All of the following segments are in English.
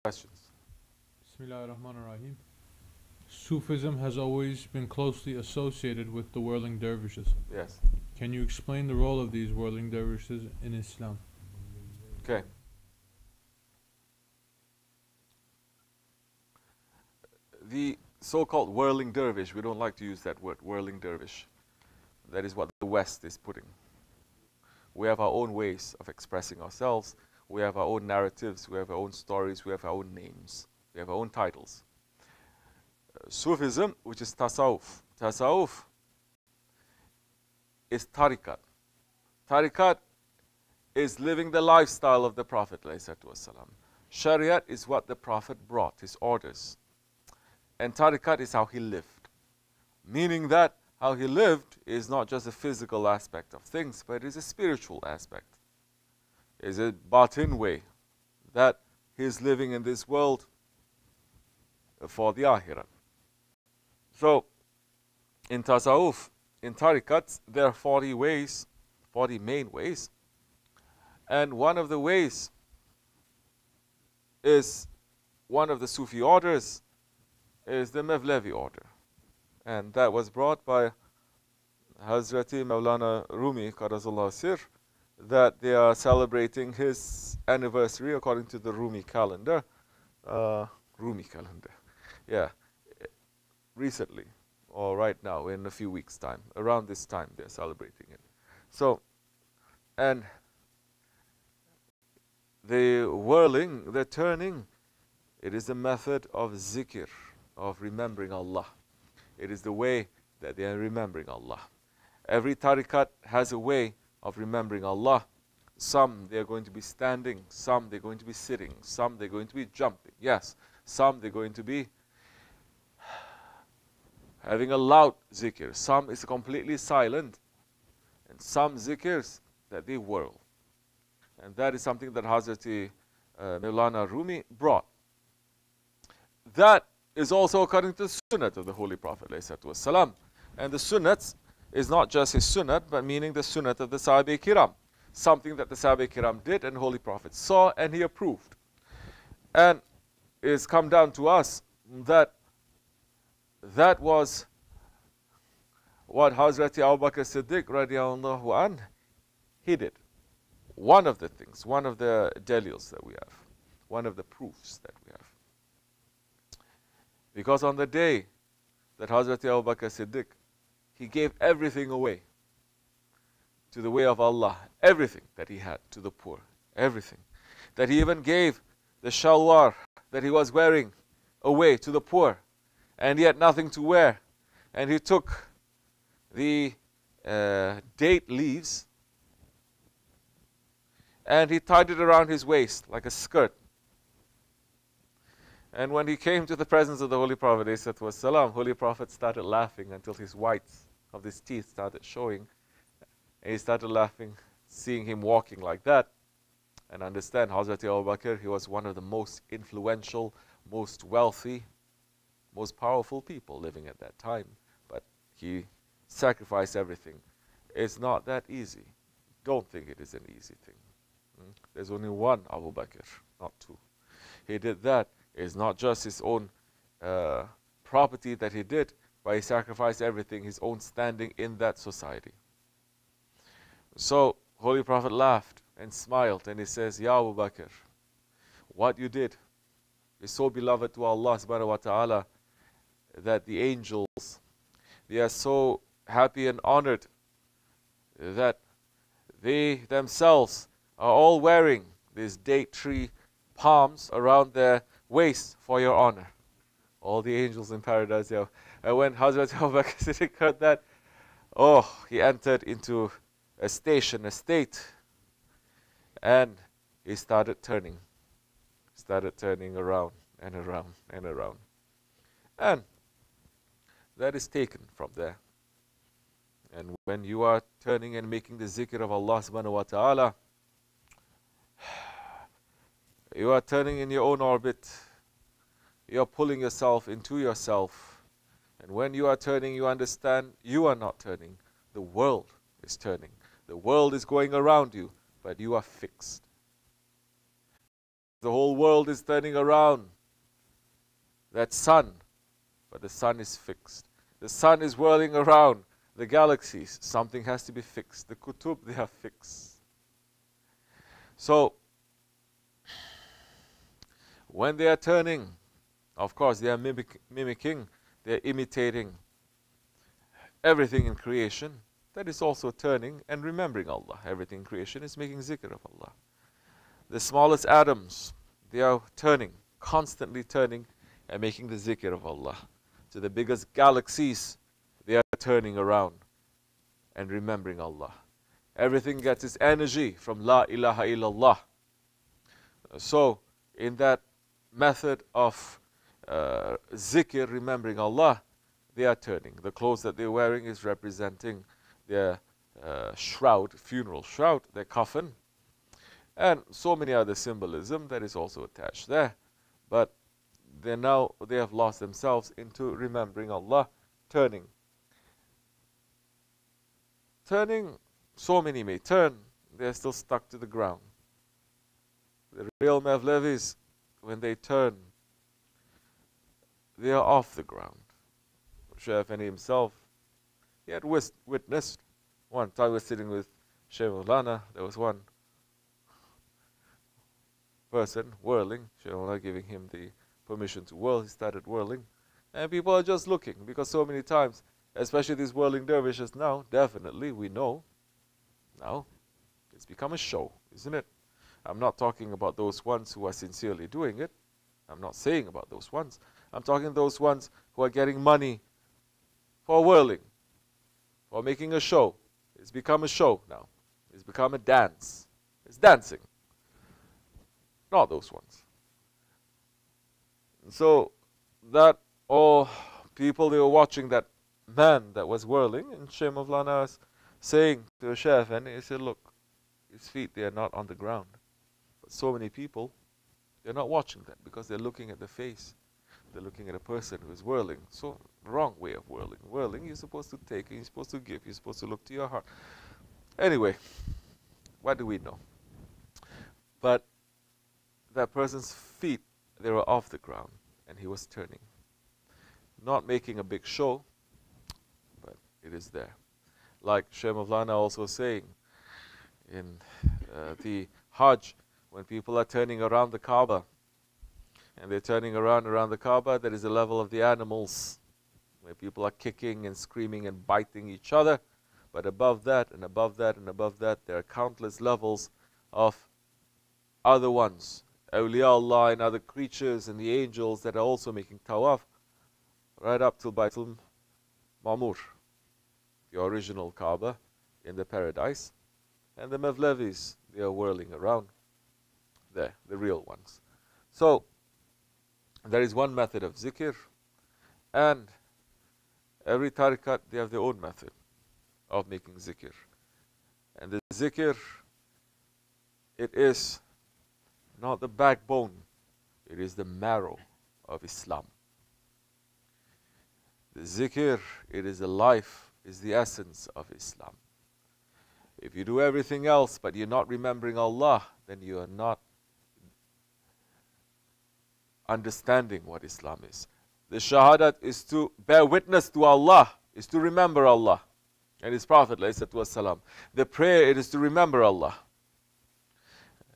Questions? Bismillahirrahmanirrahim. Sufism has always been closely associated with the whirling dervishes. Yes. Can you explain the role of these whirling dervishes in Islam? Okay. The so-called whirling dervish, we don't like to use that word, whirling dervish. That is what the West is putting. We have our own ways of expressing ourselves. We have our own narratives. We have our own stories. We have our own names. We have our own titles. Sufism, which is tasawwuf. Tasawwuf is tariqat. Tariqat is living the lifestyle of the Prophet ﷺ. Shariat is what the Prophet brought, his orders. And tariqat is how he lived. Meaning that how he lived is not just a physical aspect of things, but it is a spiritual aspect. It is a batin way that he is living in this world for the akhirah. So, in tasawwuf, in tariqats, there are 40 ways, 40 main ways. And one of the ways is, one of the Sufi orders is the Mevlevi order. And that was brought by Hazrati Maulana Rumi, Qarazullah Sir, that they are celebrating his anniversary according to the Rumi calendar. Yeah, recently, or right now, in a few weeks' time. Around this time, they're celebrating it. So, and the whirling, the turning, it is a method of zikr, of remembering Allah. It is the way that they are remembering Allah. Every tariqat has a way of remembering Allah. Some they're going to be standing, some they're going to be sitting, some they're going to be jumping. Yes, some they're going to be having a loud zikr. Some is completely silent. And some zikrs that they whirl. And that is something that Hazrati Maulana Rumi brought. That is also according to the sunnat of the Holy Prophet ﷺ. And the sunnat is not just his sunnat, but meaning the sunnat of the Sahabe Kiram. Something that the Sahabe Kiram did and Holy Prophet saw and he approved. And it's come down to us that that was what Hazrati Abu Bakr Siddiq radiallahu anh, he did. One of the things, one of the dalils that we have, one of the proofs that we have. Because on the day that Hazrati Abu Bakr Siddiq, he gave everything away to the way of Allah, everything that he had to the poor, everything. That he even gave the shalwar that he was wearing away to the poor, and he had nothing to wear. And he took the date leaves and he tied it around his waist like a skirt. And when he came to the presence of the Holy Prophet, Holy Prophet started laughing until his whites of his teeth started showing. And he started laughing, seeing him walking like that. And understand, Hazrati Abu Bakr, he was one of the most influential, most wealthy, most powerful people living at that time. But he sacrificed everything. It's not that easy. Don't think it is an easy thing. There's only one Abu Bakr, not two. He did that. It's not just his own property that he did, but he sacrificed everything, his own standing in that society. So, Holy Prophet laughed and smiled and he says, Ya Abu Bakr, what you did is so beloved to Allah subhanahu wa ta'ala that the angels, they are so happy and honored that they themselves are all wearing these date tree palms around their waist for your honor. All the angels in paradise. Yeah. And when Hazrat Abu Bakr Siddiq heard that, oh, he entered into a station, a state, and he started turning around and around and around. And that is taken from there. And when you are turning and making the zikr of Allah subhanahu wa ta'ala, you are turning in your own orbit. You are pulling yourself into yourself. And when you are turning, you understand you are not turning. The world is turning. The world is going around you, but you are fixed. the whole world is turning around that sun, but the sun is fixed. The sun is whirling around the galaxies. Something has to be fixed. The kutub, they are fixed. So, when they are turning, of course, they are mimicking, they are imitating everything in creation. That is also turning and remembering Allah. Everything in creation is making zikr of Allah. The smallest atoms, they are turning, constantly turning and making the zikr of Allah. To the biggest galaxies, they are turning around and remembering Allah. Everything gets its energy from La ilaha illallah. So, in that method of zikr, remembering Allah, they are turning. The clothes that they're wearing is representing their shroud, funeral shroud, their coffin, and so many other symbolism that is also attached there. But they have lost themselves into remembering Allah, turning. Turning, so many may turn, they're still stuck to the ground. The real Mevlevis, when they turn, they are off the ground. Shaykh Effendi himself, he had witnessed. One time he was sitting with Shaykh Maulana, there was one person whirling, Shaykh Maulana giving him the permission to whirl, he started whirling. And people are just looking, because so many times, especially these whirling dervishes now, definitely, we know, now, it's become a show, isn't it? I'm not talking about those ones who are sincerely doing it. I'm not saying about those ones. I'm talking those ones who are getting money for whirling, for making a show. It's become a show now. It's become a dance. It's dancing. Not those ones. And so that all people, they were watching that man that was whirling, and Shaykh Maulana was saying to the Shaykh, and he said, look, his feet, they are not on the ground. But so many people, they're not watching that because they're looking at the face. They're looking at a person who is whirling. So, wrong way of whirling. Whirling, you're supposed to take, you're supposed to give, you're supposed to look to your heart. Anyway, what do we know? But that person's feet, they were off the ground, and he was turning. Not making a big show, but it is there. Like Shaykh Maulana also saying in the Hajj, when people are turning around the Kaaba, and they're turning around the Kaaba, there is a level of the animals, where people are kicking and screaming and biting each other. But above that, and above that, and above that, there are countless levels of other ones. Awliya Allah and other creatures and the angels that are also making tawaf, right up till Baitul Ma'mur, the original Kaaba in the paradise. And the Mevlevis, they are whirling around there, the real ones. So, there is one method of zikr, and every tariqat, they have their own method of making zikr. And the zikr, it is not the backbone, it is the marrow of Islam. The zikr, it is the life, is the essence of Islam. If you do everything else, but you're not remembering Allah, then you are not understanding what Islam is. The shahadat is to bear witness to Allah, is to remember Allah and His Prophet ﷺ. The prayer, it is to remember Allah.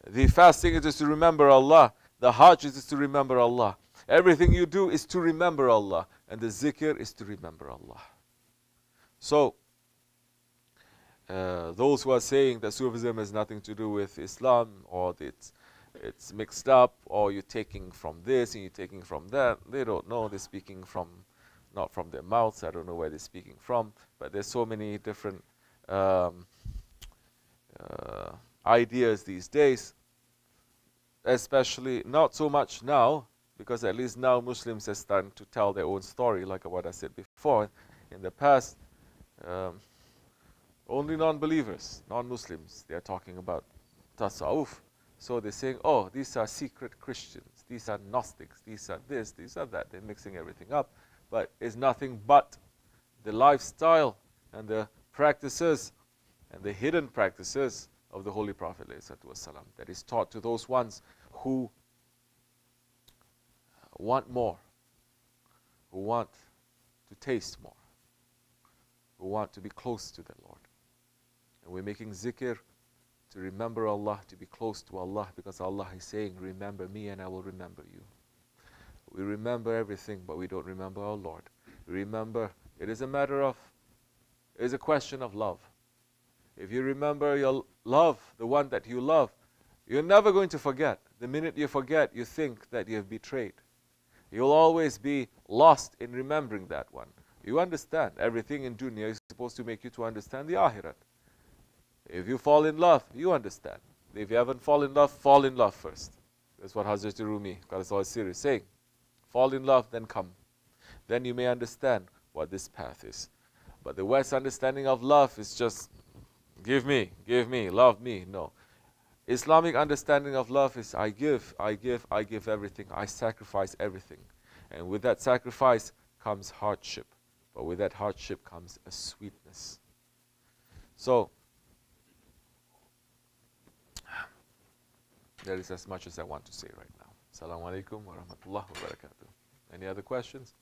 The fasting, it is to remember Allah. The Hajj is to remember Allah. Everything you do is to remember Allah. And the zikr is to remember Allah. So, those who are saying that Sufism has nothing to do with Islam, or it's mixed up, or you're taking from this and you're taking from that, they don't know. They're speaking from, not from their mouths. I don't know where they're speaking from. But there's so many different ideas these days, especially not so much now, because at least now Muslims are starting to tell their own story, like what I said before. In the past, only non-believers, non-Muslims, they are talking about tasawwuf. So they're saying, oh, these are secret Christians, these are Gnostics, these are this, these are that. They're mixing everything up. But it's nothing but the lifestyle and the practices and the hidden practices of the Holy Prophet ﷺ that is taught to those ones who want more, who want to taste more, who want to be close to the Lord. And we're making zikr to remember Allah, to be close to Allah, because Allah is saying, remember me and I will remember you. We remember everything, but we don't remember our Lord. Remember, it is a question of love. If you remember your love, the one that you love, you're never going to forget. The minute you forget, you think that you have betrayed. You'll always be lost in remembering that one. You understand, everything in dunya is supposed to make you to understand the akhirat. If you fall in love, you understand. If you haven't fallen in love, fall in love first. That's what Hazrat Rumi, Qadasahul Sirri, is saying. Fall in love, then come. Then you may understand what this path is. But the West understanding of love is just, give me, love me. No. Islamic understanding of love is I give everything. I sacrifice everything. And with that sacrifice comes hardship. But with that hardship comes a sweetness. So, that is as much as I want to say right now. Assalamu alaikum wa rahmatullahi wa barakatuh. Any other questions?